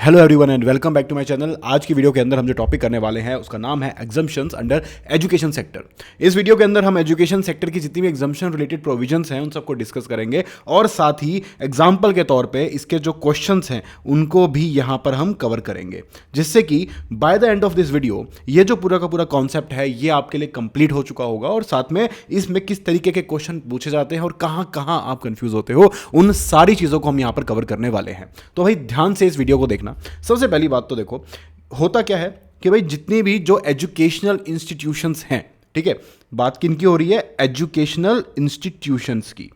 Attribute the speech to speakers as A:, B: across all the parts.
A: Hello everyone and welcome back to my channel. आज की video के अंदर हम जो टॉपिक करने वाले हैं उसका नाम है एग्जम्पशंस अंडर एजुकेशन सेक्टर। इस वीडियो के अंदर हम एजुकेशन सेक्टर की जितनी भी एग्जम्पशन रिलेटेड प्रोविजंस हैं उन सबको डिस्कस करेंगे और साथ ही एग्जाम्पल के तौर पे इसके जो क्वेश्चंस हैं उनको भी यहाँ पर हम कवर करेंगे, जिससे कि by the end of this video ये जो पूरा का पूरा कॉन्सेप्ट है ये आपके लिए कंप्लीट हो चुका होगा और साथ में इसमें किस तरीके के क्वेश्चन पूछे जाते हैं और कहाँ कहाँ आप कंफ्यूज होते हो उन सारी चीज़ों को हम यहाँ पर कवर करने वाले हैं। तो भाई ध्यान से इस वीडियो को देखना। सबसे पहली बात तो देखो, होता क्या है कि भाई जितनी भी जो एजुकेशनल इंस्टीट्यूशंस हैं, ठीक है, बात किन की हो रही है? एजुकेशनल इंस्टीट्यूशंस की,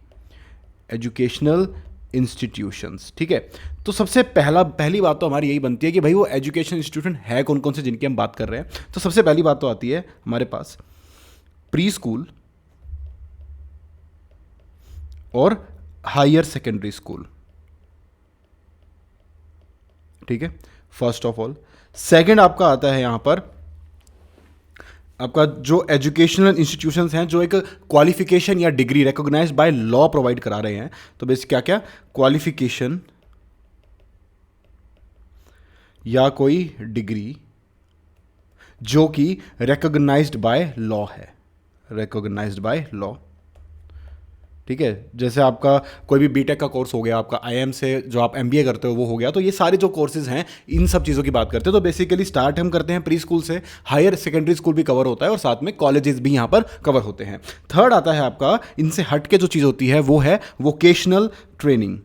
A: एजुकेशनल इंस्टीट्यूशंस, ठीक है। तो सबसे पहली बात तो हमारी यही बनती है कि भाई वो एजुकेशन इंस्टीट्यूशन है कौन कौन से जिनकी हम बात कर रहे हैं। तो सबसे पहली बात तो आती है हमारे पास प्री स्कूल और हायर सेकेंडरी स्कूल, ठीक है, फर्स्ट ऑफ ऑल। सेकंड आपका आता है यहां पर आपका जो एजुकेशनल इंस्टीट्यूशंस हैं जो एक क्वालिफिकेशन या degree recognised by law provide करा रहे हैं। तो बेसिक क्या क्या? क्वालिफिकेशन या कोई डिग्री जो कि रिकॉग्नाइज्ड बाय लॉ है, रिकॉग्नाइज्ड बाय लॉ, ठीक है। जैसे आपका कोई भी बीटेक का कोर्स हो गया, आपका आईएम से जो आप एमबीए करते हो वो हो गया। तो ये सारे जो कोर्सेज हैं इन सब चीज़ों की बात करते हैं। तो बेसिकली स्टार्ट हम करते हैं प्री स्कूल से, हायर सेकेंडरी स्कूल भी कवर होता है और साथ में कॉलेजेस भी यहाँ पर कवर होते हैं। थर्ड आता है आपका, इनसे हट के जो चीज़ होती है वो है vocational training.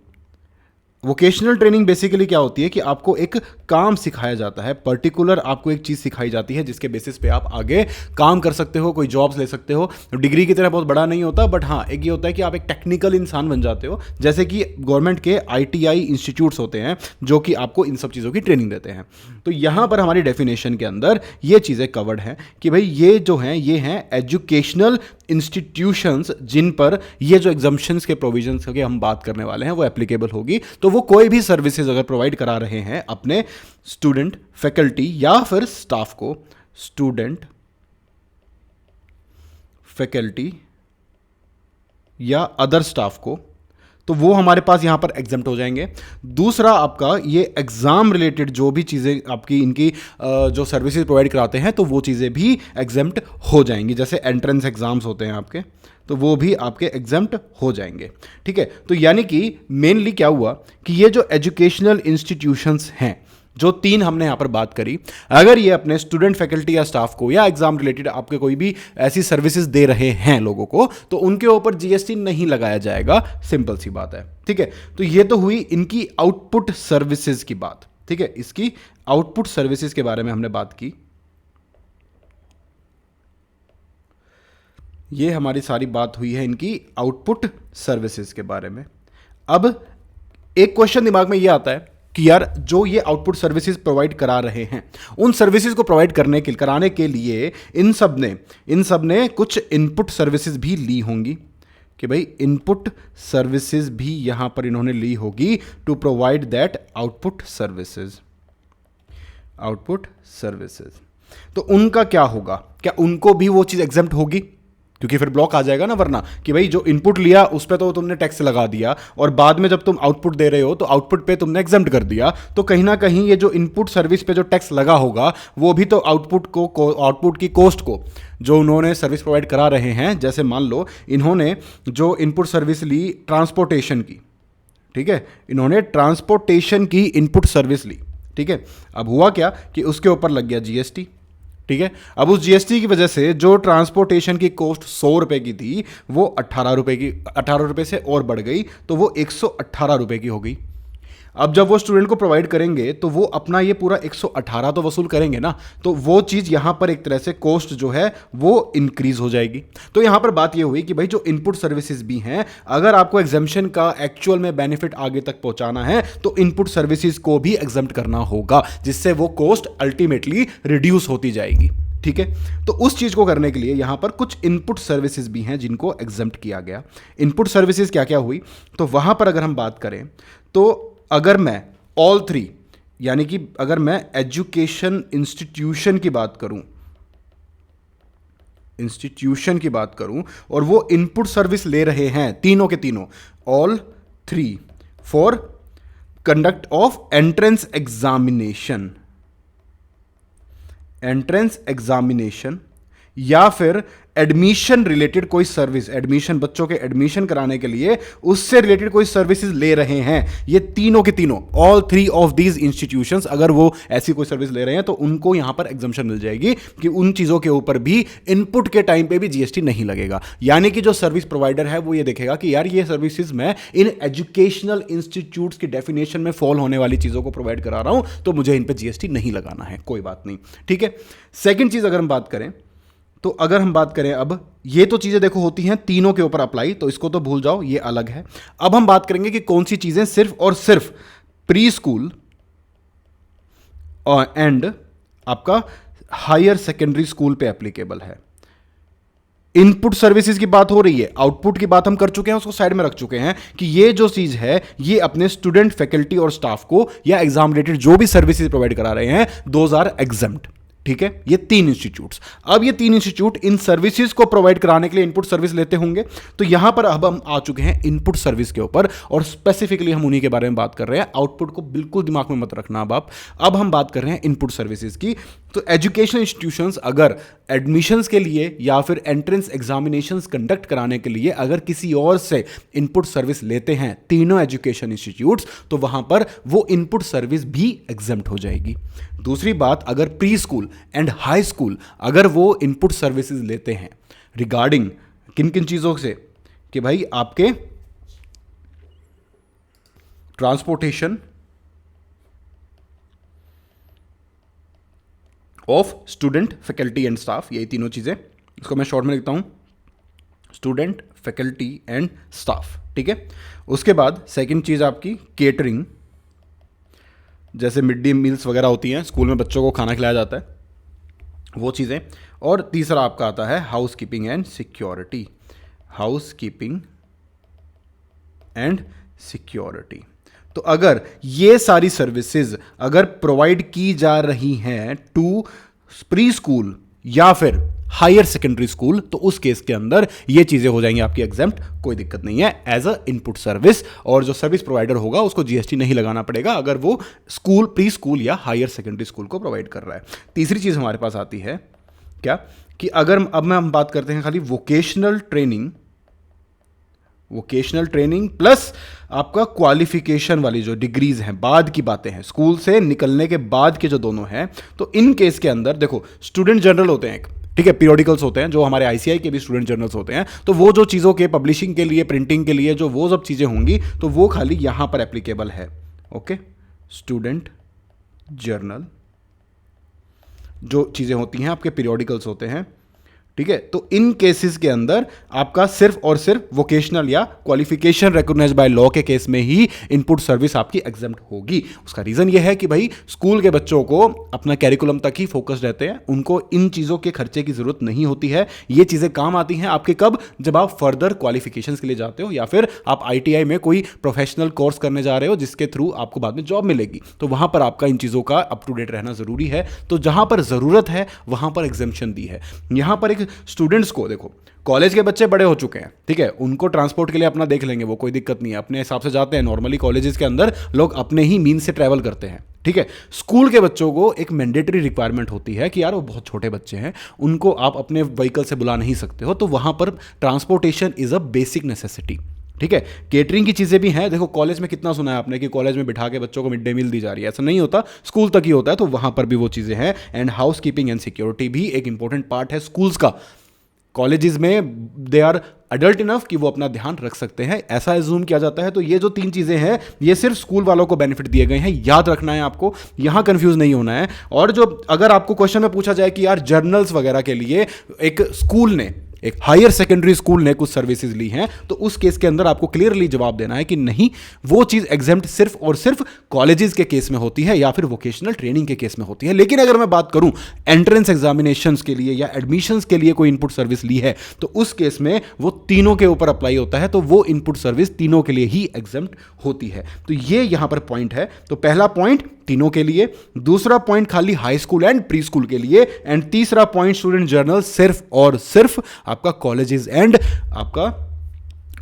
A: Vocational training basically क्या होती है कि आपको एक काम सिखाया जाता है, पर्टिकुलर आपको एक चीज़ सिखाई जाती है जिसके बेसिस पे आप आगे काम कर सकते हो, कोई जॉब्स ले सकते हो। डिग्री की तरह बहुत बड़ा नहीं होता, बट हाँ एक ये होता है कि आप एक टेक्निकल इंसान बन जाते हो, जैसे कि गवर्नमेंट के आईटीआई इंस्टीट्यूट्स होते हैं जो कि आपको इन सब चीज़ों की ट्रेनिंग देते हैं। तो यहाँ पर हमारी डेफिनेशन के अंदर ये चीज़ें कवर्ड हैं कि भाई ये जो हैं ये हैं एजुकेशनल इंस्टीट्यूशंस जिन पर ये जो एग्जम्पशंस के प्रोविजंस के हम बात करने वाले हैं वो एप्लीकेबल होगी। तो वो कोई भी सर्विसेज अगर प्रोवाइड करा रहे हैं अपने स्टूडेंट, फैकल्टी या फिर स्टाफ को, स्टूडेंट, फैकल्टी या अदर स्टाफ को, तो वो हमारे पास यहां पर एग्जाम्प्ट हो जाएंगे। दूसरा आपका ये एग्जाम रिलेटेड जो भी चीज़ें आपकी इनकी जो सर्विसेज प्रोवाइड कराते हैं तो वो चीज़ें भी एग्जाम्प्ट हो जाएंगी। जैसे एंट्रेंस एग्जाम्स होते हैं आपके, तो वो भी आपके एग्जाम्प्ट हो जाएंगे, ठीक है। तो यानी कि मेनली क्या हुआ कि ये जो एजुकेशनल इंस्टीट्यूशंस हैं, जो तीन हमने यहाँ पर बात करी, अगर ये अपने स्टूडेंट, फैकल्टी या स्टाफ को या एग्जाम रिलेटेड आपके कोई भी ऐसी सर्विसेज दे रहे हैं लोगों को, तो उनके ऊपर जीएसटी नहीं लगाया जाएगा। सिंपल सी बात है, ठीक है। तो ये तो हुई इनकी आउटपुट सर्विसेज की बात, ठीक है। इसकी आउटपुट सर्विसेज के बारे में हमने बात की। ये हमारी सारी बात हुई है इनकी आउटपुट सर्विसेज के बारे में। अब एक क्वेश्चन दिमाग में ये आता है कि यार जो ये आउटपुट सर्विसेज प्रोवाइड करा रहे हैं उन सर्विसेज को प्रोवाइड कराने के लिए इन सब ने कुछ इनपुट सर्विसेज भी ली होंगी कि भाई इनपुट सर्विसेज भी यहां पर इन्होंने ली होगी to provide that output services, output services. तो उनका क्या होगा? क्या उनको भी वो चीज एग्जेम्प्ट होगी? क्योंकि फिर ब्लॉक आ जाएगा ना, वरना कि भाई जो इनपुट लिया उस पर तो तुमने टैक्स लगा दिया और बाद में जब तुम आउटपुट दे रहे हो तो आउटपुट पे तुमने एग्जेम्प्ट कर दिया, तो कहीं ना कहीं ये जो इनपुट सर्विस पे जो टैक्स लगा होगा वो भी तो आउटपुट की कॉस्ट को जो उन्होंने सर्विस प्रोवाइड करा रहे हैं। जैसे मान लो इन्होंने जो इनपुट सर्विस ली ट्रांसपोर्टेशन की, ठीक है, इन्होंने ट्रांसपोर्टेशन की इनपुट सर्विस ली, ठीक है। अब हुआ क्या कि उसके ऊपर लग गया जीएसटी, ठीक है। अब उस जीएसटी की वजह से जो ट्रांसपोर्टेशन की कॉस्ट 100 रुपए की थी वो 18 रुपए से और बढ़ गई, तो वो 118 रुपए की हो गई। अब जब वो स्टूडेंट को प्रोवाइड करेंगे तो वो अपना ये पूरा 118 तो वसूल करेंगे ना, तो वो चीज़ यहाँ पर एक तरह से कॉस्ट जो है वो इंक्रीज हो जाएगी। तो यहाँ पर बात ये हुई कि भाई जो इनपुट सर्विसेज भी हैं, अगर आपको एग्जाम्पशन का एक्चुअल में बेनिफिट आगे तक पहुँचाना है तो इनपुट सर्विसेज को भी एग्जाम्प्ट करना होगा, जिससे वो कॉस्ट अल्टीमेटली रिड्यूस होती जाएगी, ठीक है। तो उस चीज को करने के लिए यहां पर कुछ इनपुट सर्विसेज भी हैं जिनको एग्जेम्प्ट किया गया। इनपुट सर्विसेज क्या क्या हुई? तो वहां पर अगर हम बात करें तो अगर मैं ऑल थ्री, यानी कि अगर मैं एजुकेशन इंस्टीट्यूशन की बात करूं और वो इनपुट सर्विस ले रहे हैं तीनों के तीनों, all three for conduct of entrance examination या फिर एडमिशन रिलेटेड कोई सर्विस, एडमिशन, बच्चों के एडमिशन कराने के लिए उससे रिलेटेड कोई सर्विसेज ले रहे हैं, ये तीनों के तीनों, all three of these institutions, अगर वो ऐसी कोई सर्विस ले रहे हैं तो उनको यहां पर एग्जम्पशन मिल जाएगी कि उन चीजों के ऊपर भी इनपुट के टाइम पे भी जीएसटी नहीं लगेगा। यानी कि जो सर्विस प्रोवाइडर है वो ये देखेगा कि यार ये सर्विसेज मैं इन एजुकेशनल इंस्टीट्यूट्स की डेफिनेशन में फॉल होने वाली चीजों को प्रोवाइड करा रहा हूं, तो मुझे इन पर जीएसटी नहीं लगाना है, कोई बात नहीं, ठीक है। सेकेंड चीज अगर हम बात करें, तो अगर हम बात करें, अब ये तो चीजें देखो होती हैं तीनों के ऊपर अप्लाई, तो इसको तो भूल जाओ, ये अलग है। अब हम बात करेंगे कि कौन सी चीजें सिर्फ और सिर्फ प्री स्कूल एंड आपका हायर सेकेंडरी स्कूल पे एप्लीकेबल है। इनपुट सर्विसेज की बात हो रही है, आउटपुट की बात हम कर चुके हैं, उसको साइड में रख चुके हैं कि ये जो चीज है ये अपने स्टूडेंट, फैकल्टी और स्टाफ को या एग्जाम रिलेटेड जो भी सर्विसेज प्रोवाइड करा रहे हैं, दोज आर एग्जम्प्ट, ठीक है। ये तीन इंस्टीट्यूट्स, अब ये तीन इंस्टीट्यूट इन सर्विसेज को प्रोवाइड कराने के लिए इनपुट सर्विस लेते होंगे, तो यहां पर अब हम आ चुके हैं इनपुट सर्विस के ऊपर, और स्पेसिफिकली हम उन्हीं के बारे में बात कर रहे हैं। आउटपुट को बिल्कुल दिमाग में मत रखना अब हम बात कर रहे हैं इनपुट सर्विसेज की। तो एजुकेशन इंस्टीट्यूशंस अगर एडमिशंस के लिए या फिर एंट्रेंस एग्जामिनेशंस कंडक्ट कराने के लिए अगर किसी और से इनपुट सर्विस लेते हैं, तीनों एजुकेशन इंस्टीट्यूट्स, तो वहां पर वो इनपुट सर्विस भी एग्जम्प्ट हो जाएगी। दूसरी बात, अगर pre school and high school अगर वो इनपुट सर्विसेज लेते हैं रिगार्डिंग किन किन चीजों से, कि भाई आपके transportation of student, faculty and staff, यही तीनों चीजें, इसको मैं शॉर्ट में लिखता हूं, स्टूडेंट, फैकल्टी एंड स्टाफ, ठीक है। उसके बाद सेकंड चीज आपकी केटरिंग, जैसे मिड डे मील्स वगैरह होती हैं, स्कूल में बच्चों को खाना खिलाया जाता है, वो चीज़ें। और तीसरा आपका आता है house keeping and security, house keeping and security. तो अगर ये सारी सर्विसेज अगर प्रोवाइड की जा रही हैं टू प्री स्कूल या फिर हायर सेकेंडरी स्कूल, तो उस केस के अंदर ये चीजें हो जाएंगी आपकी एग्जम्प्ट, कोई दिक्कत नहीं है, एज अ इनपुट सर्विस, और जो सर्विस प्रोवाइडर होगा उसको जीएसटी नहीं लगाना पड़ेगा अगर वो स्कूल, प्री स्कूल या हायर सेकेंडरी स्कूल को प्रोवाइड कर रहा है। तीसरी चीज हमारे पास आती है क्या, कि अगर अब हम बात करते हैं खाली वोकेशनल ट्रेनिंग प्लस आपका क्वालिफिकेशन वाली जो डिग्रीज हैं, बाद की बातें हैं, स्कूल से निकलने के बाद के जो दोनों हैं, तो इन केस के अंदर देखो स्टूडेंट जर्नल होते हैं, ठीक है, पीरियोडिकल्स होते हैं, जो हमारे आईसीआई के भी स्टूडेंट जर्नल्स होते हैं, तो वो जो चीज़ों के पब्लिशिंग के लिए, प्रिंटिंग के लिए जो वो सब चीज़ें होंगी, तो वो खाली यहां पर एप्लीकेबल है, ओके। स्टूडेंट जर्नल जो चीज़ें होती हैं आपके पीरियोडिकल्स होते हैं, ठीक है, तो इन केसेस के अंदर आपका सिर्फ और सिर्फ वोकेशनल या क्वालिफिकेशन रिकॉग्नाइज्ड बाय लॉ के केस में ही इनपुट सर्विस आपकी एग्जम्प्ट होगी। उसका रीजन यह है कि भाई स्कूल के बच्चों को अपना कैरिकुलम तक ही फोकस रहते हैं, उनको इन चीज़ों के खर्चे की जरूरत नहीं होती है। ये चीज़ें काम आती हैं आपके कब, जब आप फर्दर क्वालिफिकेशन के लिए जाते हो या फिर आप ITI में कोई प्रोफेशनल कोर्स करने जा रहे हो जिसके थ्रू आपको बाद में जॉब मिलेगी, तो वहां पर आपका इन चीज़ों का अप टू डेट रहना जरूरी है। तो जहां पर जरूरत है वहां पर एग्जम्पशन दी है। यहां पर एक स्टूडेंट्स को देखो, कॉलेज के बच्चे बड़े हो चुके हैं, ठीक है, उनको ट्रांसपोर्ट के लिए अपना देख लेंगे, वो कोई दिक्कत नहीं है, अपने हिसाब से जाते हैं। नॉर्मली कॉलेजेस के अंदर लोग अपने ही मीन से ट्रैवल करते हैं, ठीक है। स्कूल के बच्चों को एक मैंडेटरी रिक्वायरमेंट होती है कि यार वो बहुत छोटे बच्चे हैं, उनको आप अपने व्हीकल से बुला नहीं सकते हो, तो वहां पर transportation is a basic necessity, ठीक है। केटरिंग की चीज़ें भी हैं, देखो कॉलेज में कितना सुना है आपने कि कॉलेज में बिठा के बच्चों को मिड डे मील दी जा रही है, ऐसा नहीं होता, स्कूल तक ही होता है, तो वहां पर भी वो चीज़ें हैं। And house keeping and security भी एक इंपॉर्टेंट पार्ट है स्कूल्स का। कॉलेजेस में दे आर अडल्ट इनफ कि वो अपना ध्यान रख सकते हैं, ऐसा एज्यूम किया जाता है। तो ये जो तीन चीज़ें हैं ये सिर्फ स्कूल वालों को बेनिफिट दिए गए हैं, याद रखना है आपको, यहां कंफ्यूज नहीं होना है। और जो अगर आपको क्वेश्चन में पूछा जाए कि यार जर्नल्स वगैरह के लिए एक स्कूल ने, एक हायर सेकेंडरी स्कूल ने कुछ सर्विसेज ली हैं, तो उस केस के अंदर आपको क्लियरली जवाब देना है कि नहीं, वो चीज एग्जम्प्ट सिर्फ और सिर्फ कॉलेजेस के केस में होती है या फिर वोकेशनल ट्रेनिंग के केस में होती है। लेकिन अगर मैं बात करूं एंट्रेंस एग्जामिनेशंस के लिए या एडमिशंस के लिए कोई इनपुट सर्विस ली है, तो उस केस में वो तीनों के ऊपर अप्लाई होता है, तो वो इनपुट सर्विस तीनों के लिए ही एग्जम्प्ट होती है। तो ये यहां पर पॉइंट है। तो पहला पॉइंट तीनों के लिए, दूसरा पॉइंट खाली high school and pre school के लिए, एंड तीसरा पॉइंट स्टूडेंट जर्नल सिर्फ और सिर्फ आपका कॉलेजेस एंड आपका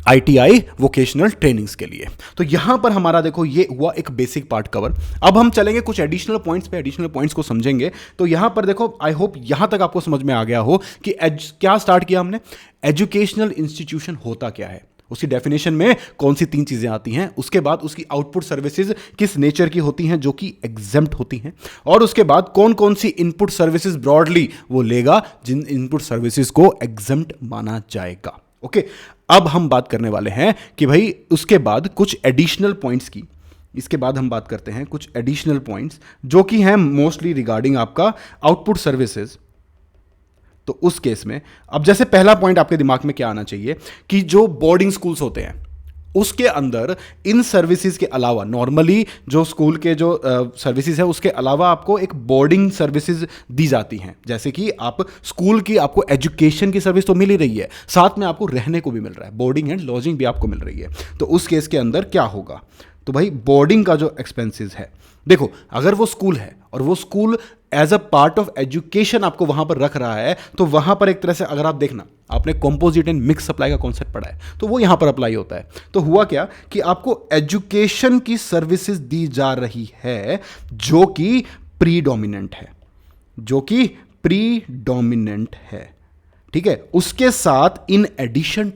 A: ITI वोकेशनल ट्रेनिंग्स के लिए। तो यहां पर हमारा देखो ये हुआ एक बेसिक पार्ट कवर। अब हम चलेंगे कुछ एडिशनल पॉइंट्स पे, एडिशनल पॉइंट्स को समझेंगे। तो यहां पर देखो, आई होप यहां तक आपको समझ में आ गया हो कि क्या स्टार्ट किया हमने, एजुकेशनल इंस्टीट्यूशन होता क्या है, उसकी डेफिनेशन में कौन सी 3 चीजें आती हैं, उसके बाद उसकी आउटपुट सर्विसेज किस नेचर की होती हैं जो कि एग्जेम्प्ट होती हैं, और उसके बाद कौन कौन सी इनपुट सर्विसेज ब्रॉडली वो लेगा जिन इनपुट सर्विसेज को एग्जेम्प्ट माना जाएगा। ओके, अब हम बात करने वाले हैं कि भाई उसके बाद कुछ एडिशनल पॉइंट्स की, इसके बाद हम बात करते हैं कुछ एडिशनल पॉइंट्स जो कि हैं मोस्टली रिगार्डिंग आपका आउटपुट सर्विसेज। तो उस केस में अब जैसे पहला पॉइंट आपके दिमाग में क्या आना चाहिए कि जो बोर्डिंग स्कूल्स होते हैं उसके अंदर इन सर्विसेज के अलावा, नॉर्मली जो स्कूल के जो सर्विसेज है उसके अलावा आपको एक बोर्डिंग सर्विसेज दी जाती हैं। जैसे कि आप स्कूल की आपको एजुकेशन की सर्विस तो मिल ही रही है, साथ में आपको रहने को भी मिल रहा है, बोर्डिंग एंड लॉजिंग भी आपको मिल रही है। तो उस केस के अंदर क्या होगा, तो भाई बोर्डिंग का जो एक्सपेंसेस है, देखो अगर वो स्कूल है और वो school as a part of education आपको वहां पर रख रहा है, तो वहां पर एक तरह से अगर आप देखना, आपने कंपोजिट एंड मिक्स सप्लाई का कॉन्सेप्ट पढ़ा है, तो वो यहां पर अप्लाई होता है। तो हुआ क्या कि आपको एजुकेशन की सर्विसेज दी जा रही है जो कि प्रीडोमिनेंट है, जो कि प्रीडोमिनेंट है, ठीक है। उसके साथ इन एडिशन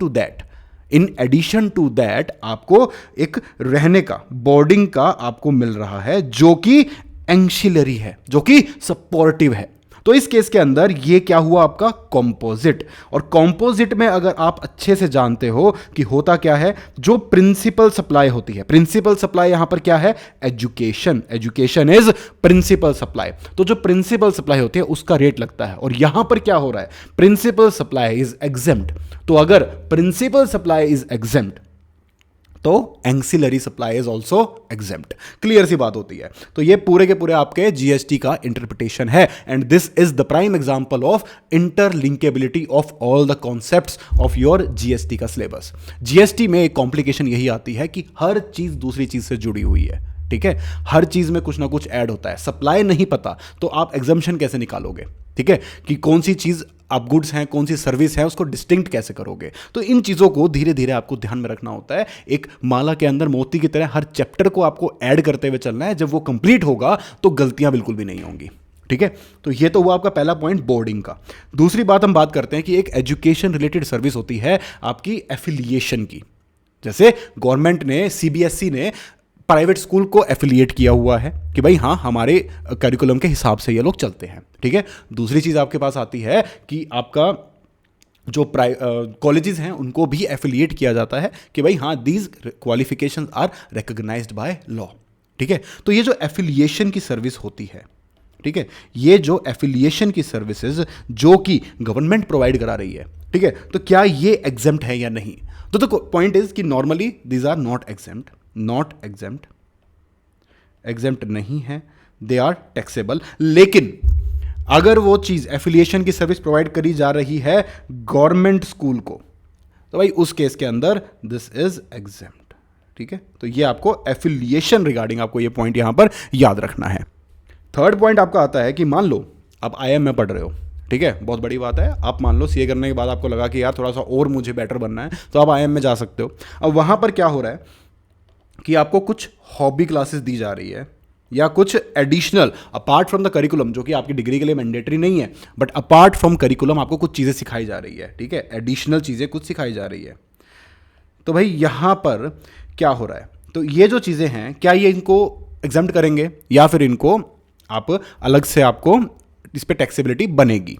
A: टू दैट आपको एक रहने का, बोर्डिंग का आपको मिल रहा है जो कि एंशिलरी है, जो कि सपोर्टिव है। तो इस केस के अंदर ये क्या हुआ आपका कॉम्पोजिट। और कॉम्पोजिट में अगर आप अच्छे से जानते हो कि होता क्या है, जो प्रिंसिपल सप्लाई होती है, प्रिंसिपल सप्लाई यहां पर क्या है, एजुकेशन इज प्रिंसिपल सप्लाई। तो जो प्रिंसिपल सप्लाई होती है उसका रेट लगता है, और यहां पर क्या हो रहा है, प्रिंसिपल सप्लाई इज एग्जेम्प्ट। तो अगर प्रिंसिपल सप्लाई इज एग्जेम्प्ट तो ancillary supply is also exempt. Clear सी बात होती है। तो ये पूरे के पूरे आपके जीएसटी का इंटरप्रिटेशन है, and this is the prime example of interlinkability of all the concepts of your GST का सिलेबस। जीएसटी में एक कॉम्प्लिकेशन यही आती है कि हर चीज दूसरी चीज से जुड़ी हुई है, ठीक है, हर चीज में कुछ ना कुछ ऐड होता है। सप्लाई नहीं पता तो आप एग्जम्पशन कैसे निकालोगे, ठीक है, कि कौन सी चीज आप गुड्स हैं, कौन सी सर्विस है, उसको डिस्टिंक्ट कैसे करोगे। तो इन चीज़ों को धीरे धीरे आपको ध्यान में रखना होता है। एक माला के अंदर मोती की तरह हर चैप्टर को आपको ऐड करते हुए चलना है। जब वो कंप्लीट होगा तो गलतियां बिल्कुल भी नहीं होंगी, ठीक है। तो ये तो हुआ आपका पहला पॉइंट बोर्डिंग का। दूसरी बात हम बात करते हैं कि एक एजुकेशन रिलेटेड सर्विस होती है आपकी एफिलिएशन की। जैसे गवर्नमेंट ने, सीबीएसई ने प्राइवेट स्कूल को एफिलिएट किया हुआ है कि भाई हाँ, हमारे करिकुलम के हिसाब से ये लोग चलते हैं, ठीक है। दूसरी चीज़ आपके पास आती है कि आपका जो कॉलेजेस हैं उनको भी एफिलिएट किया जाता है कि भाई हाँ, these qualifications are recognised by law, ठीक है। तो ये जो एफिलिएशन की सर्विस होती है, ठीक है, ये जो एफिलिएशन की सर्विसेज जो कि गवर्नमेंट प्रोवाइड करा रही है, ठीक है, तो क्या ये एग्जेम्प्ट है या नहीं। तो पॉइंट इज कि normally these are not exempt नहीं है, दे आर टैक्सेबल। लेकिन अगर वो चीज एफिलिएशन की सर्विस प्रोवाइड करी जा रही है गवर्नमेंट स्कूल को, तो भाई उस केस के अंदर दिस इज एग्जेम्प्ट, ठीक है। तो ये आपको एफिलिएशन रिगार्डिंग आपको ये पॉइंट यहां पर याद रखना है। थर्ड पॉइंट आपका आता है कि मान लो आप IIM में पढ़ रहे हो, ठीक है, बहुत बड़ी बात है। आप मान लो सीए करने के बाद आपको लगा कि यार थोड़ा सा और मुझे बेटर बनना है, तो आप IIM में जा सकते हो। अब वहां पर क्या हो रहा है कि आपको कुछ हॉबी क्लासेस दी जा रही है या कुछ additional apart from the curriculum, जो कि आपकी डिग्री के लिए मैंडेटरी नहीं है, बट अपार्ट फ्रॉम करिकुलम आपको कुछ चीज़ें सिखाई जा रही है, ठीक है, एडिशनल चीज़ें कुछ सिखाई जा रही है। तो भाई यहाँ पर क्या हो रहा है, तो ये जो चीज़ें हैं क्या ये इनको एग्जेम्प्ट करेंगे या फिर इनको आप अलग से आपको इस पर टैक्सेबिलिटी बनेगी।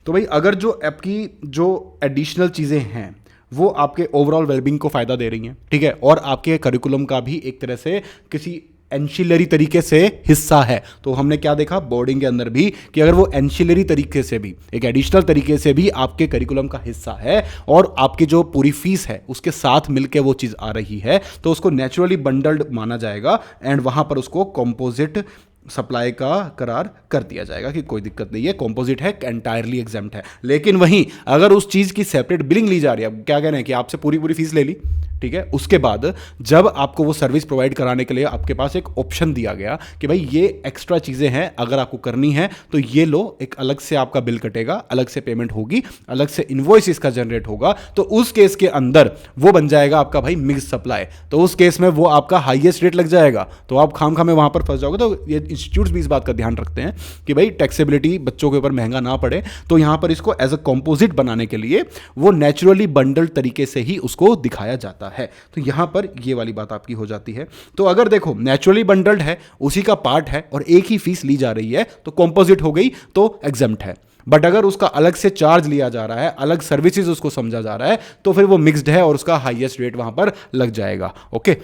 A: तो भाई अगर जो आपकी जो एडिशनल चीज़ें हैं वो आपके ओवरऑल वेलबींग को फायदा दे रही हैं, ठीक है, और आपके करिकुलम का भी एक तरह से किसी एंशिलरी तरीके से हिस्सा है, तो हमने क्या देखा बोर्डिंग के अंदर भी कि अगर वो एंशिलरी तरीके से भी, एक एडिशनल तरीके से भी आपके करिकुलम का हिस्सा है और आपकी जो पूरी फीस है उसके साथ मिलके वो चीज़ आ रही है, तो उसको नेचुरली बंडल्ड माना जाएगा एंड वहां पर उसको कॉम्पोजिट सप्लाई का करार कर दिया जाएगा कि कोई दिक्कत नहीं है, कॉम्पोजिट है, एंटायरली एग्जाम्प्ट है। लेकिन वहीं अगर उस चीज़ की सेपरेट बिलिंग ली जा रही है, अब क्या कहना है कि आपसे पूरी पूरी फीस ले ली, ठीक है, उसके बाद जब आपको वो सर्विस प्रोवाइड कराने के लिए आपके पास एक ऑप्शन दिया गया कि भाई ये एक्स्ट्रा चीज़ें हैं, अगर आपको करनी है तो ये लो, एक अलग से आपका बिल कटेगा, अलग से पेमेंट होगी, अलग से इनवॉइस इसका जनरेट होगा, तो उस केस के अंदर वो बन जाएगा आपका भाई मिक्स सप्लाई। तो उस केस में वो आपका हाईएस्ट रेट लग जाएगा, तो आप खाम खाम में वहां पर फंस जाओगे। तो ये इंस्टीट्यूट्स भी इस बात का ध्यान रखते हैं कि भाई टैक्सेबिलिटी बच्चों के ऊपर महंगा ना पड़े, तो यहां पर इसको एज अ कॉम्पोजिट बनाने के लिए वो नेचुरली बंडल्ड तरीके से ही उसको दिखाया जाता है। तो यहां पर ये वाली बात आपकी हो जाती है। तो अगर देखो नेचुरली बंडल्ड है, उसी का पार्ट है और एक ही फीस ली जा रही है, तो कॉम्पोजिट हो गई, तो एग्जम्प्ट है। बट अगर उसका अलग से चार्ज लिया जा रहा है, अलग सर्विसेज उसको समझा जा रहा है, तो फिर वो मिक्स्ड है और उसका हाईएस्ट रेट वहां पर लग जाएगा। ओके,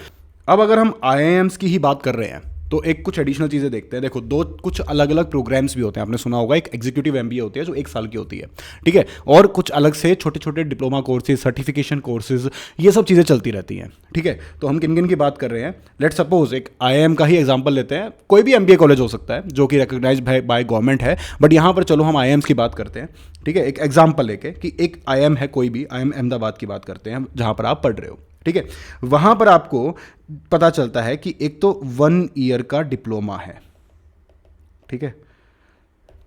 A: अब अगर हम आईआईएम्स की ही बात कर रहे हैं तो एक कुछ एडिशनल चीज़ें देखते हैं। देखो दो कुछ अलग अलग प्रोग्राम्स भी होते हैं, आपने सुना होगा, एक एग्जीक्यूटिव एमबीए होती है जो 1 साल की होती है, ठीक है, और कुछ अलग से छोटे छोटे डिप्लोमा कोर्सेज, सर्टिफिकेशन कोर्सेज, ये सब चीज़ें चलती रहती हैं, ठीक है। तो हम किन किन की बात कर रहे हैं, लेट सपोज एक आईआईएम का ही एग्जाम्पल लेते हैं, कोई भी एमबीए कॉलेज हो सकता है जो कि रिकॉग्नाइज बाय गवर्नमेंट है, बट यहाँ पर चलो हम आईआईएम्स की बात करते हैं, ठीक है, एक एग्जाम्पल लेके कि एक आईआईएम है, कोई भी आईआईएम अहमदाबाद की बात करते हैं जहाँ पर आप पढ़ रहे हो, ठीक है। वहां पर आपको पता चलता है कि एक तो 1 ईयर का डिप्लोमा है, ठीक है।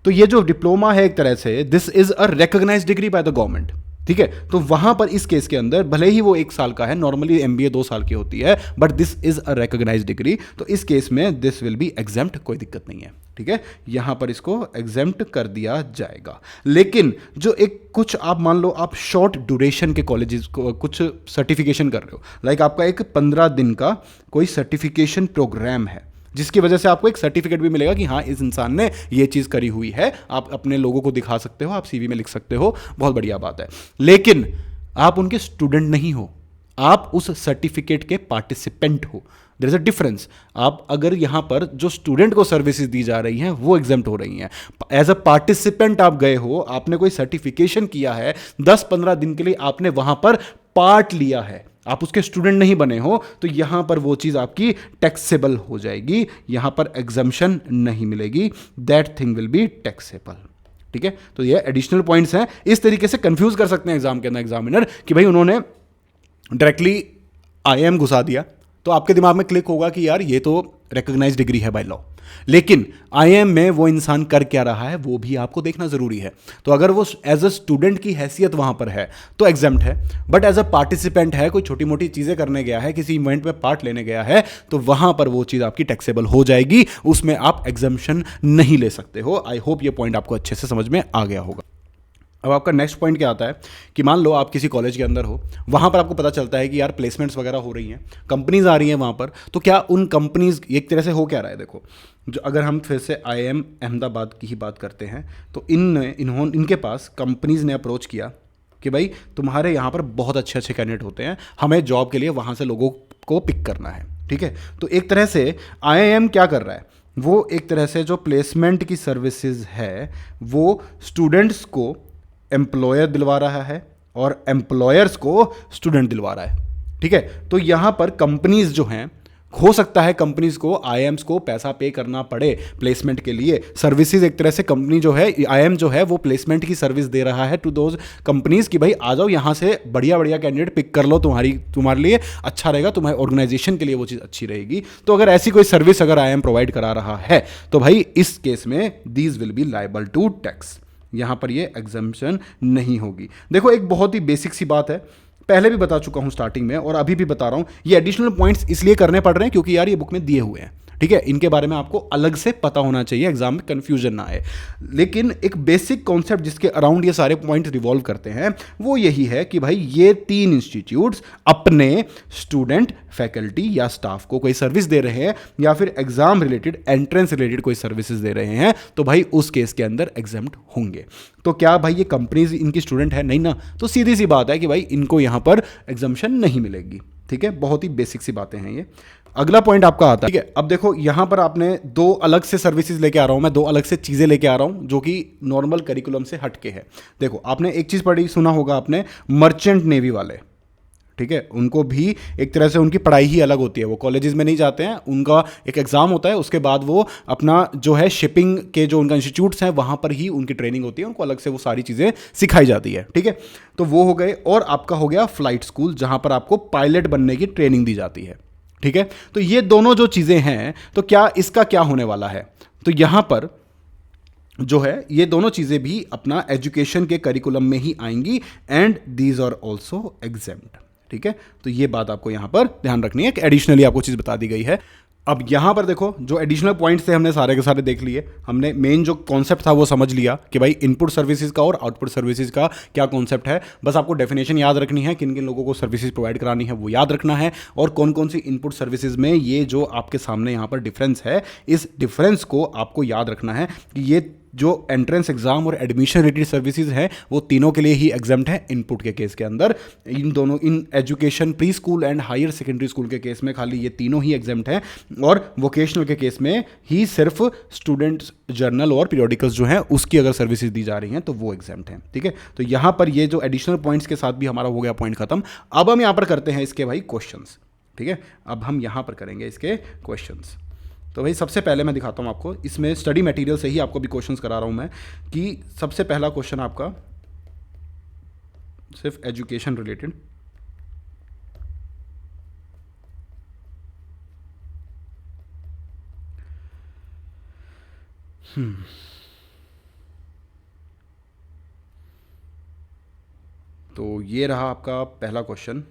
A: तो ये जो डिप्लोमा है एक तरह से this is a recognised degree by the government, ठीक है। तो वहां पर इस केस के अंदर भले ही वो 1 साल का है, नॉर्मली एमबीए 2 साल की होती है, but this is a recognised degree, तो इस केस में दिस विल बी एग्जेम्प्ट, कोई दिक्कत नहीं है, ठीक है। यहां पर इसको एग्जेम्प्ट कर दिया जाएगा। लेकिन जो एक कुछ आप मान लो आप शॉर्ट ड्यूरेशन के कॉलेजेस को कुछ सर्टिफिकेशन कर रहे हो, लाइक आपका एक 15 दिन का कोई सर्टिफिकेशन प्रोग्राम है, जिसकी वजह से आपको एक सर्टिफिकेट भी मिलेगा कि हाँ इस इंसान ने ये चीज़ करी हुई है, आप अपने लोगों को दिखा सकते हो, आप सीवी में लिख सकते हो, बहुत बढ़िया बात है। लेकिन आप उनके स्टूडेंट नहीं हो, आप उस सर्टिफिकेट के पार्टिसिपेंट हो, देयर इज अ डिफरेंस। आप अगर यहां पर जो स्टूडेंट को सर्विसेज दी जा रही हैं वो एग्जेम्प्ट हो रही हैं, एज अ पार्टिसिपेंट आप गए हो, आपने कोई सर्टिफिकेशन किया है, 10-15 दिन के लिए आपने वहां पर पार्ट लिया है, आप उसके स्टूडेंट नहीं बने हो, तो यहां पर वो चीज आपकी टैक्सेबल हो जाएगी, यहां पर एग्जम्पशन नहीं मिलेगी, that thing will be taxable, ठीक है। तो ये एडिशनल पॉइंट्स हैं, इस तरीके से कंफ्यूज कर सकते हैं एग्जाम के अंदर एग्जामिनर कि भाई उन्होंने डायरेक्टली आईएम घुसा दिया, तो आपके दिमाग में क्लिक होगा कि यार ये तो रिकॉग्नाइज्ड डिग्री है बाय लॉ, लेकिन आईएम में वो इंसान कर क्या रहा है वो भी आपको देखना जरूरी है। तो अगर वो एज अ स्टूडेंट की हैसियत वहां पर है तो एग्जाम्प्ट है, बट एज अ पार्टिसिपेंट है, कोई छोटी मोटी चीजें करने गया है, किसी इवेंट में पार्ट लेने गया है, तो वहां पर वो चीज आपकी टैक्सेबल हो जाएगी, उसमें आप एग्जम्पशन नहीं ले सकते हो। आई होप ये पॉइंट आपको अच्छे से समझ में आ गया होगा। अब आपका नेक्स्ट पॉइंट क्या आता है कि मान लो आप किसी कॉलेज के अंदर हो, वहाँ पर आपको पता चलता है कि यार प्लेसमेंट्स वगैरह हो रही हैं, कंपनीज आ रही हैं वहाँ पर, तो क्या उन कंपनीज एक तरह से हो क्या रहा है, देखो जो अगर हम फिर से आईआईएम अहमदाबाद की ही बात करते हैं, तो इनके पास कंपनीज ने अप्रोच किया कि भाई तुम्हारे यहाँ पर बहुत अच्छे अच्छे कैंडिडेट होते हैं, हमें जॉब के लिए वहाँ से लोगों को पिक करना है, ठीक है। तो एक तरह से आईआईएम क्या कर रहा है, वो एक तरह से जो प्लेसमेंट की सर्विसेज है वो स्टूडेंट्स को एम्प्लॉयर दिलवा रहा है और एम्प्लॉयर्स को स्टूडेंट दिलवा रहा है, ठीक है। तो यहां पर कंपनीज जो हैं, हो सकता है कंपनीज को आईएम्स को पैसा पे करना पड़े प्लेसमेंट के लिए, सर्विसेज एक तरह से कंपनी जो है आईएम जो है वो प्लेसमेंट की सर्विस दे रहा है टू दोज कंपनीज कि भाई आ जाओ यहां से बढ़िया बढ़िया कैंडिडेट पिक कर लो, तुम्हारे लिए अच्छा रहेगा, तुम्हारे ऑर्गेनाइजेशन के लिए वो चीज़ अच्छी रहेगी। तो अगर ऐसी कोई सर्विस अगर आईएम प्रोवाइड करा रहा है तो भाई इस केस में these will be liable to tax, यहां पर ये एग्जम्पशन नहीं होगी। देखो एक बहुत ही बेसिक सी बात है, पहले भी बता चुका हूं स्टार्टिंग में और अभी भी बता रहा हूं, ये एडिशनल पॉइंट्स इसलिए करने पड़ रहे हैं क्योंकि यार ये बुक में दिए हुए हैं, ठीक है, इनके बारे में आपको अलग से पता होना चाहिए, एग्जाम में कंफ्यूजन ना आए। लेकिन एक बेसिक कॉन्सेप्ट जिसके अराउंड ये सारे पॉइंट्स रिवॉल्व करते हैं वो यही है कि भाई ये 3 इंस्टीट्यूट्स अपने स्टूडेंट, फैकल्टी या स्टाफ को कोई सर्विस दे रहे हैं या फिर एग्जाम रिलेटेड, एंट्रेंस रिलेटेड कोई सर्विसेज दे रहे हैं, तो भाई उस केस के अंदर एग्जाम्प्ट होंगे। तो क्या भाई ये कंपनीज इनकी स्टूडेंट है? नहीं ना, तो सीधी सी बात है कि भाई इनको यहां पर एग्जम्पशन नहीं मिलेगी, ठीक है। बहुत ही बेसिक सी बातें हैं ये। अगला पॉइंट आपका आता है, ठीक है। अब देखो यहां पर आपने 2 अलग से सर्विसेज लेके आ रहा हूं मैं, 2 अलग से चीजें लेके आ रहा हूं जो कि नॉर्मल करिकुलम से हटके है। देखो आपने एक चीज पढ़ी, सुना होगा आपने, मर्चेंट नेवी वाले, ठीक है, उनको भी एक तरह से उनकी पढ़ाई ही अलग होती है, वो कॉलेजेस में नहीं जाते हैं, उनका एक एग्ज़ाम होता है, उसके बाद वो अपना जो है शिपिंग के जो उनका इंस्टीट्यूट्स हैं वहाँ पर ही उनकी ट्रेनिंग होती है, उनको अलग से वो सारी चीज़ें सिखाई जाती है। ठीक है, तो वो हो गए। और आपका हो गया फ्लाइट स्कूल, जहाँ पर आपको पायलट बनने की ट्रेनिंग दी जाती है। ठीक है, तो ये दोनों जो चीज़ें हैं, तो क्या इसका क्या होने वाला है, तो यहाँ पर जो है ये दोनों चीज़ें भी अपना एजुकेशन के करिकुलम में ही आएंगी, and these are also exempt. ठीक है, तो ये बात आपको यहां पर ध्यान रखनी है कि एडिशनली आपको चीज़ बता दी गई है। अब यहां पर देखो, जो एडिशनल पॉइंट्स थे हमने सारे के सारे देख लिए, हमने मेन जो कॉन्सेप्ट था वो समझ लिया कि भाई इनपुट सर्विसेज का और आउटपुट सर्विसेज का क्या कॉन्सेप्ट है। बस आपको डेफिनेशन याद रखनी है, किन किन लोगों को सर्विसेज प्रोवाइड करानी है वो याद रखना है, और कौन कौन सी इनपुट सर्विसेज में ये जो आपके सामने यहाँ पर डिफरेंस है, इस डिफरेंस को आपको याद रखना है कि ये जो एंट्रेंस एग्जाम और एडमिशन रिलेटेड सर्विसेज हैं वो तीनों के लिए ही एग्जाम्प्ट है इनपुट के केस के अंदर। इन दोनों, इन education pre school and higher secondary school के केस में खाली ये तीनों ही एग्जाम्प्ट हैं, और वोकेशनल के केस में ही सिर्फ स्टूडेंट्स जर्नल और पीरियोडिकल्स जो हैं उसकी अगर सर्विसेज दी जा रही हैं तो वो एग्जाम्प्ट हैं। ठीक है, तो यहाँ पर ये जो एडिशनल पॉइंट्स के साथ भी हमारा हो गया पॉइंट खत्म। अब हम यहाँ पर करते हैं इसके भाई क्वेश्चंस। ठीक है, अब हम यहाँ पर करेंगे इसके क्वेश्चंस। तो भाई सबसे पहले मैं दिखाता हूँ आपको, इसमें स्टडी मटेरियल से ही आपको भी क्वेश्चंस करा रहा हूँ मैं, कि सबसे पहला क्वेश्चन आपका सिर्फ एजुकेशन रिलेटेड, तो ये रहा आपका पहला क्वेश्चन,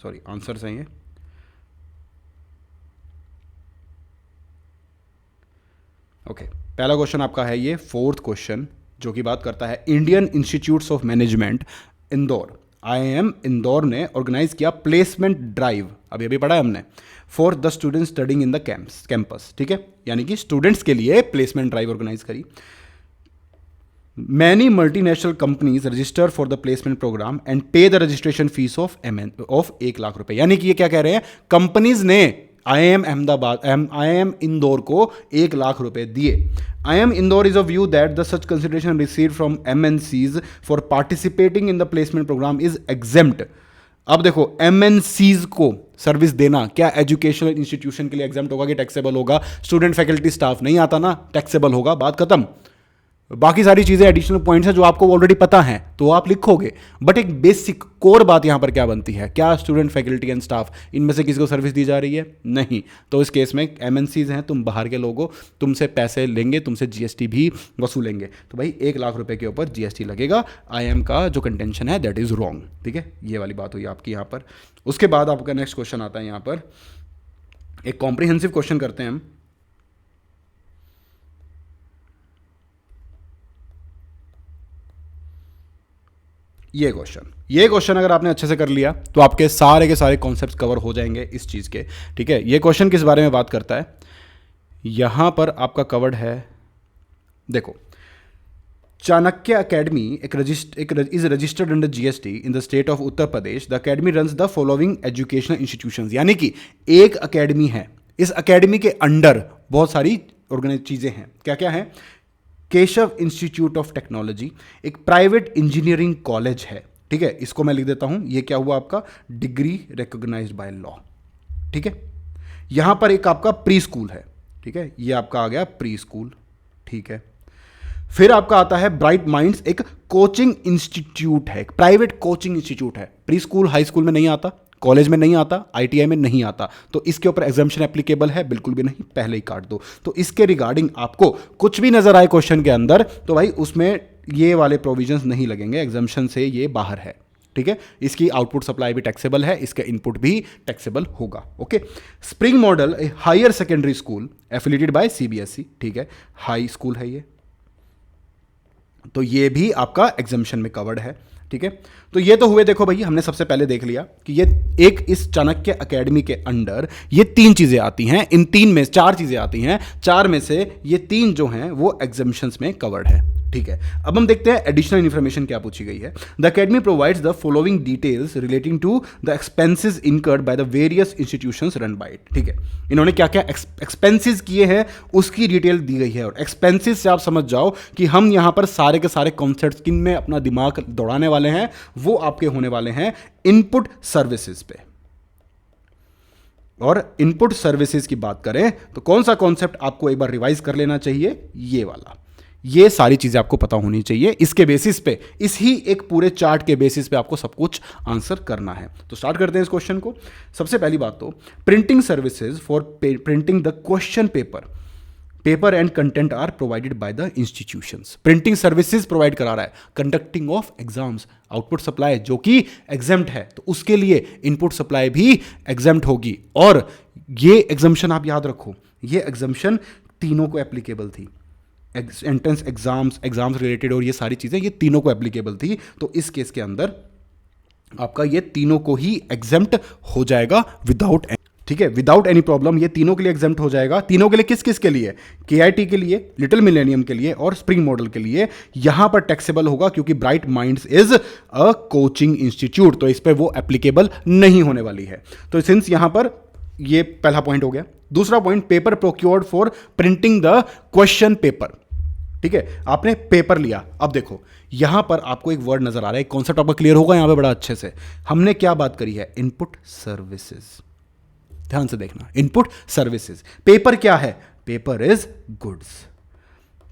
A: सॉरी आंसर है ये। ओके, पहला क्वेश्चन आपका है ये फोर्थ क्वेश्चन, जो कि बात करता है Indian institutes of management Indore, IIM Indore ने ऑर्गेनाइज किया प्लेसमेंट ड्राइव, अभी अभी पढ़ा है हमने, for the students studying in the campus. ठीक है, यानी कि स्टूडेंट्स के लिए प्लेसमेंट ड्राइव ऑर्गेनाइज करी। Many multinational companies register for the placement program and pay the registration fees of 1 lakh रुपए। यानी कि ये क्या कह रहे हैं, कंपनीज ने IIM अहमदाबाद, IIM इंदौर को 1 लाख रुपए दिए। IIM Indore is a view that the such consideration received from MNCs for participating in the placement programme is exempt. अब देखो, MNCs को सर्विस देना क्या एजुकेशनल इंस्टीट्यूशन के लिए एग्जाम्प्ट होगा कि टैक्सेबल होगा? स्टूडेंट फैकल्टी स्टाफ नहीं आता ना, टैक्सेबल होगा, बात खत्म। बाकी सारी चीज़ें एडिशनल पॉइंट्स हैं जो आपको ऑलरेडी पता हैं तो आप लिखोगे, बट एक बेसिक कोर बात यहां पर क्या बनती है, क्या स्टूडेंट फैकल्टी एंड स्टाफ इनमें से किसी को सर्विस दी जा रही है? नहीं। तो इस केस में MNCs हैं, तुम बाहर के लोगों, तुमसे पैसे लेंगे, तुमसे GST भी वसूलेंगे, तो भाई 1 लाख रुपए के ऊपर GST लगेगा। IIM का जो कंटेंशन है दैट इज़ रॉन्ग। ठीक है, ये वाली बात हुई आपकी यहाँ पर। उसके बाद आपका नेक्स्ट क्वेश्चन आता है यहाँ पर, एक कॉम्प्रिहेंसिव क्वेश्चन करते हैं हम। ये क्वेश्चन अगर आपने अच्छे से कर लिया तो आपके सारे के सारे कॉन्सेप्ट्स कवर हो जाएंगे इस चीज़ के। ठीक है, ये क्वेश्चन किस बारे में बात करता है, यहां पर आपका कवर्ड है, देखो, Chanakya academy is registered under GST in the state of Uttar Pradesh. The academy runs the following educational institutions. यानी कि एक अकेडमी है, इस अकेडमी के अंडर बहुत सारी ऑर्गेनाइज चीज़ें हैं। क्या क्या है? केशव इंस्टीट्यूट ऑफ टेक्नोलॉजी एक प्राइवेट इंजीनियरिंग कॉलेज है। ठीक है, इसको मैं लिख देता हूं, ये क्या हुआ आपका, डिग्री रिकॉग्नाइज्ड बाय लॉ। ठीक है, यहां पर एक आपका प्री स्कूल है। ठीक है, ये आपका आ गया प्री स्कूल। ठीक है, फिर आपका आता है ब्राइट माइंड्स, एक कोचिंग इंस्टीट्यूट है, एक प्राइवेट कोचिंग इंस्टीट्यूट है। प्री स्कूल हाई स्कूल में नहीं आता, कॉलेज में नहीं आता, ITI में नहीं आता, तो इसके ऊपर एग्जाम्पशन एप्लीकेबल है? बिल्कुल भी नहीं, पहले ही काट दो। तो इसके रिगार्डिंग आपको कुछ भी नजर आए क्वेश्चन के अंदर तो भाई उसमें ये वाले प्रोविजंस नहीं लगेंगे, एग्जाम्पशन से ये बाहर है। ठीक है, इसकी आउटपुट सप्लाई भी टैक्सेबल है, इसका इनपुट भी टैक्सेबल होगा। Okay, spring model higher secondary school affiliated by CBSE। ठीक है, हाई स्कूल है ये, तो ये भी आपका एग्जाम्पशन में कवर्ड है। ठीक है, तो ये तो हुए, देखो भाई हमने सबसे पहले देख लिया कि ये एक इस चाणक्य अकेडमी के अंडर ये 3 चीजें आती हैं, इन 3 में 4 चीजें आती हैं, 4 में से ये 3 जो हैं वो एग्जाम्पशंस में कवर्ड है। ठीक है, अब हम देखते हैं एडिशनल इन्फॉर्मेशन क्या पूछी गई है। The academy provides the following details relating to the expenses incurred by the various institutions run by it. ठीक है, इन्होंने क्या क्या एक्सपेंसेस किए हैं उसकी डिटेल दी गई है, और एक्सपेंसेस से आप समझ जाओ कि हम यहां पर सारे के सारे कॉन्सेप्ट्स किन में अपना दिमाग दौड़ाने वाले हैं, वो आपके होने वाले हैं इनपुट सर्विसेज पे। और इनपुट सर्विसेज की बात करें तो कौन सा कॉन्सेप्ट आपको एक बार रिवाइज कर लेना चाहिए, ये वाला। ये सारी चीजें आपको पता होनी चाहिए, इसके बेसिस पे, इस ही एक पूरे चार्ट के बेसिस पे आपको सब कुछ आंसर करना है। तो स्टार्ट करते हैं इस क्वेश्चन को। सबसे पहली बात तो printing services for printing the question paper and content are provided by the institutions. Printing services provide करा रहा है, conducting of exams, output supply जो कि एग्जेम्प्ट है, तो उसके लिए इनपुट सप्लाई भी एग्जेम्प्ट होगी। और ये एग्जम्पशन आप याद रखो, ये एग्जम्पशन तीनों को एप्लीकेबल थी, एंट्रेंस एग्जाम्स रिलेटेड और ये सारी चीजें ये तीनों को एप्लीकेबल थी। तो इस केस के अंदर आपका ये तीनों को ही एग्जेम्प्ट हो जाएगा विदाउट, ठीक है, विदाउट एनी प्रॉब्लम। ये तीनों के लिए एग्जेम्प्ट हो जाएगा। तीनों के लिए किस किस के लिए? केआईटी के लिए, लिटिल मिलेनियम के लिए और स्प्रिंग मॉडल के लिए। यहां पर टैक्सेबल होगा क्योंकि bright minds is a coaching institute, तो इस पर वो एप्लीकेबल नहीं होने वाली है। तो सिंस यहां पर ये पहला पॉइंट हो गया। दूसरा point, paper procured for printing the question paper. ठीक है, आपने पेपर लिया। अब देखो यहां पर आपको एक वर्ड नजर आ रहा है, कॉन्सेप्ट आपका क्लियर होगा यहां पे बड़ा अच्छे से। हमने क्या बात करी है? Input services. ध्यान से देखना, इनपुट सर्विसेज। पेपर क्या है? Paper is goods.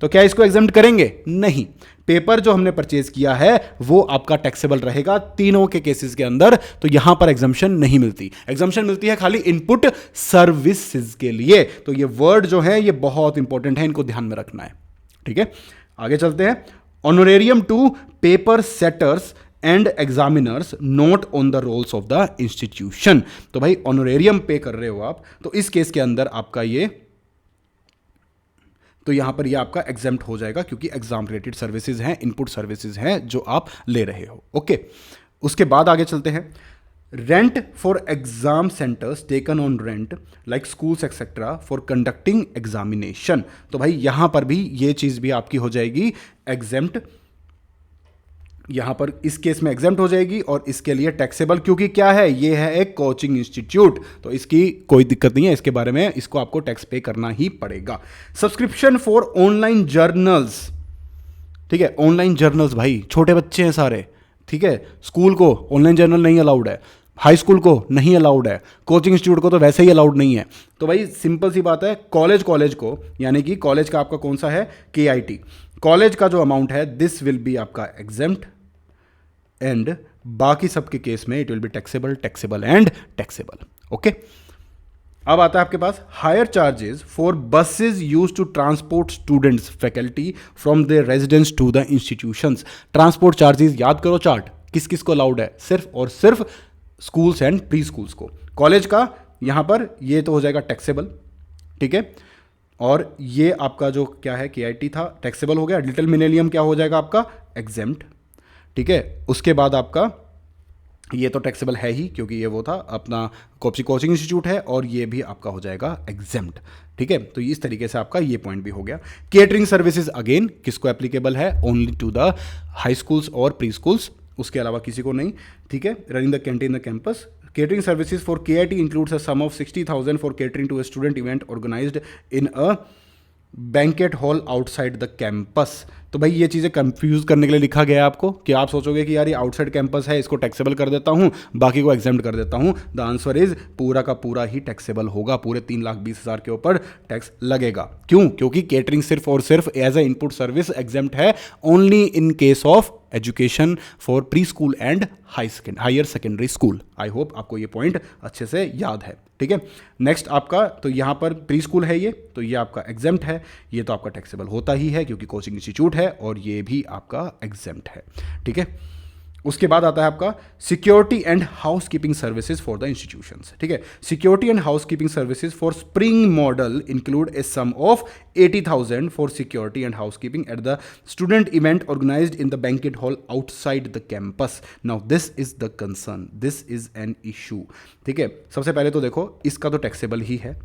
A: तो क्या इसको एग्जेम्प्ट करेंगे? नहीं। पेपर जो हमने परचेज किया है वो आपका टैक्सेबल रहेगा तीनों के केसेस के अंदर, तो यहां पर एग्जम्पशन नहीं मिलती। एग्जम्पशन मिलती है खाली इनपुट सर्विसेज के लिए। तो ये वर्ड जो है ये बहुत इंपॉर्टेंट है, इनको ध्यान में रखना है। ठीक है, आगे चलते हैं। Honorarium to paper setters and examiners note on the roles of the institution. तो भाई ऑनोरेरियम पे कर रहे हो आप, तो इस केस के अंदर आपका ये, तो यहां पर ये आपका एग्जेम्प्ट हो जाएगा क्योंकि एग्जाम रिलेटेड सर्विसेज हैं, इनपुट सर्विसेज हैं जो आप ले रहे हो। ओके, उसके बाद आगे चलते हैं। Rent for exam centres taken on rent like schools etcetera for conducting examination. तो भाई यहां पर भी ये चीज भी आपकी हो जाएगी एग्जेम्प्ट, यहां पर इस केस में एग्जेम्प्ट हो जाएगी और इसके लिए टैक्सेबल, क्योंकि क्या है, ये है एक कोचिंग इंस्टीट्यूट, तो इसकी कोई दिक्कत नहीं है इसके बारे में, इसको आपको टैक्स पे करना ही पड़ेगा। Subscription for online journals. ठीक है, ऑनलाइन जर्नल्स, भाई छोटे बच्चे हैं सारे, ठीक है, स्कूल को ऑनलाइन जर्नल नहीं अलाउड है, हाई स्कूल को नहीं अलाउड है, कोचिंग इंस्टीट्यूट को तो वैसे ही अलाउड नहीं है। तो भाई सिंपल सी बात है, कॉलेज को, यानी कि कॉलेज का आपका कौन सा है? केआईटी। कॉलेज का जो अमाउंट है दिस विल बी आपका एग्जेम्प्ट, एंड बाकी सबके केस में it will be taxable and taxable. Okay, अब आता है आपके पास hire charges for buses use to transport students faculty from their residence to the institutions. Transport charges याद करो चार्ट, किस किस को अलाउड है? सिर्फ और सिर्फ स्कूल्स एंड प्री स्कूल्स को। कॉलेज का यहां पर ये तो हो जाएगा टैक्सेबल, ठीक है, और ये आपका जो क्या है केआईटी था टैक्सेबल हो गया। लिटिल मिलेनियम क्या हो जाएगा आपका? एग्जेम्प्ट। ठीक है, उसके बाद आपका ये तो टैक्सेबल है ही क्योंकि ये वो था अपना कोचिंग इंस्टीट्यूट है, और ये भी आपका हो जाएगा एग्जेम्प्ट। ठीक है, तो इस तरीके से आपका ये पॉइंट भी हो गया। केटरिंग सर्विसेज अगेन किसको एप्लीकेबल है? Only to the high schools और प्री स्कूल्स, उसके अलावा किसी को नहीं। ठीक है, running the canteen the campus. Catering services for KIT includes a sum of 60,000 for catering to a student event organized in a banquet hall outside the campus. तो भाई ये चीज़ें कंफ्यूज करने के लिए लिखा गया है आपको कि आप सोचोगे कि यार ये आउटसाइड कैंपस है, इसको टैक्सेबल कर देता हूँ, बाकी को एग्जेम्प्ट कर देता हूँ। द आंसर इज पूरा का पूरा ही टैक्सेबल होगा, पूरे 3,20,000 के ऊपर टैक्स लगेगा। क्यों? क्योंकि केटरिंग सिर्फ और सिर्फ as a input service exempt है only in case of education for pre school and higher secondary school. I hope आपको ये पॉइंट अच्छे से याद है। ठीक है, नेक्स्ट आपका तो यहाँ पर प्री स्कूल है ये, तो ये आपका एग्जेम्प्ट है, ये तो आपका टैक्सेबल होता ही है क्योंकि कोचिंग इंस्टीट्यूट है, और ये भी आपका एग्जेम्प्ट है। ठीक है, उसके बाद आता है आपका security and housekeeping services for the institutions. ठीक है, security and housekeeping services for spring model include a sum of 80,000 for security and housekeeping at the student event organised in the banquet hall outside the campus. Now this is the concern, this is an issue. ठीक है, सबसे पहले तो देखो इसका तो taxable ही है,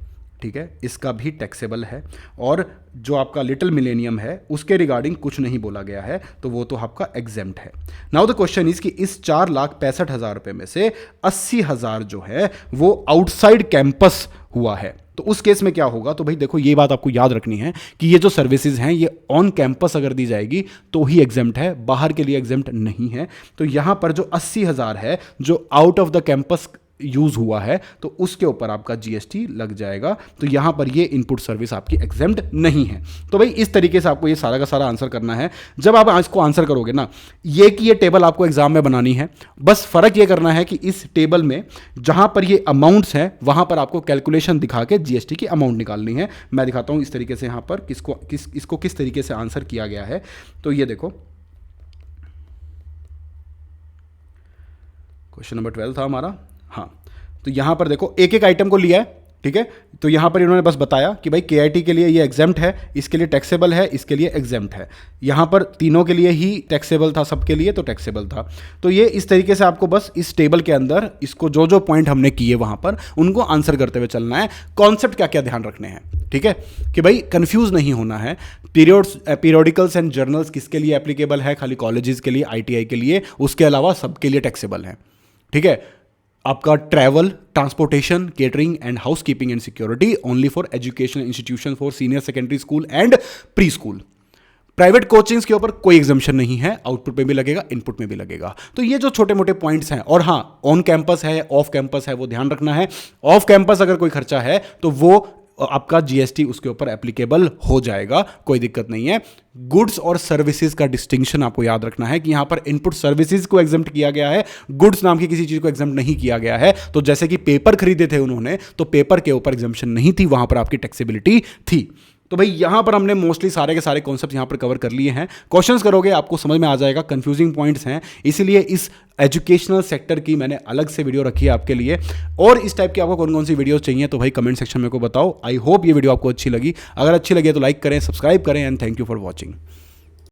A: ठीक है, इसका भी टैक्सेबल है। और जो आपका लिटिल मिलेनियम है उसके रिगार्डिंग कुछ नहीं बोला गया है, तो वो तो आपका एग्जेम्प्ट है। नाउ द क्वेश्चन इज कि इस 4,65,000 रुपये में से 80,000 जो है वो आउटसाइड कैंपस हुआ है, तो उस केस में क्या होगा? तो भाई देखो, ये बात आपको याद रखनी है कि ये जो सर्विसेज हैं ये ऑन कैंपस अगर दी जाएगी तो ही एग्जेम्प्ट है, बाहर के लिए एग्जेम्प्ट नहीं है। तो यहां पर जो 80,000 है जो out of the campus use हुआ है तो उसके ऊपर आपका जीएसटी लग जाएगा। तो यहां पर ये इनपुट सर्विस आपकी एग्जेम्प्ट नहीं है। तो भाई इस तरीके से आपको ये सारा का सारा आंसर करना है। जब आप इसको आंसर करोगे ना, ये कि ये टेबल आपको एग्जाम में बनानी है, बस फर्क ये करना है कि इस टेबल में जहां पर ये अमाउंट्स हैं वहां पर आपको कैलकुलेशन दिखा के जीएसटी की अमाउंट निकालनी है। मैं दिखाता हूं इस तरीके से यहां पर इसको किस तरीके से आंसर किया गया है। तो ये देखो, क्वेश्चन नंबर 12 था हमारा। हाँ, तो यहां पर देखो एक एक आइटम को लिया है, ठीक है। तो यहां पर इन्होंने बस बताया कि भाई केआईटी के लिए ये एग्जेम्प्ट है, इसके लिए टैक्सेबल है, इसके लिए एग्जेम्प्ट है। यहां पर तीनों के लिए ही टैक्सेबल था, सबके लिए तो टैक्सेबल था। तो ये इस तरीके से आपको बस इस टेबल के अंदर इसको जो जो पॉइंट हमने किए वहां पर उनको आंसर करते हुए चलना है। कॉन्सेप्ट क्या क्या ध्यान रखने हैं, ठीक है, कि भाई कंफ्यूज नहीं होना है। पीरियोडिकल्स एंड जर्नल्स किसके लिए एप्लीकेबल है? खाली कॉलेजेस के लिए, आईटीआई के लिए, उसके अलावा सबके लिए टैक्सेबल है, ठीक है। आपका travel, transportation, catering and house keeping and security only for educational institution for senior secondary school and pre school. Private coachings के ऊपर कोई एग्जाम्पशन नहीं है, आउटपुट में भी लगेगा, इनपुट में भी लगेगा। तो ये जो छोटे मोटे पॉइंट्स हैं, और हाँ, ऑन कैंपस है, ऑफ कैंपस है, वो ध्यान रखना है। ऑफ कैंपस अगर कोई खर्चा है तो वो आपका जीएसटी उसके ऊपर एप्लीकेबल हो जाएगा, कोई दिक्कत नहीं है। गुड्स और सर्विसेज का डिस्टिंक्शन आपको याद रखना है कि यहां पर इनपुट सर्विसेज को एग्जेम्प्ट किया गया है, गुड्स नाम की किसी चीज को एग्जेम्प्ट नहीं किया गया है। तो जैसे कि पेपर खरीदे थे उन्होंने, तो पेपर के ऊपर एग्जेम्पशन नहीं थी, वहां पर आपकी टैक्सेबिलिटी थी। तो भाई यहां पर हमने मोस्टली सारे के सारे कॉन्सेप्ट यहां पर कवर कर लिए हैं। क्वेश्चंस करोगे आपको समझ में आ जाएगा, कंफ्यूजिंग पॉइंट्स हैं, इसीलिए इस एजुकेशनल सेक्टर की मैंने अलग से वीडियो रखी है आपके लिए। और इस टाइप की आपको कौन कौन सी वीडियो चाहिए तो भाई कमेंट सेक्शन में को बताओ। आई होप ये वीडियो आपको अच्छी लगी। अगर अच्छी लगी तो लाइक करें, सब्सक्राइब करें, and thank you for watching.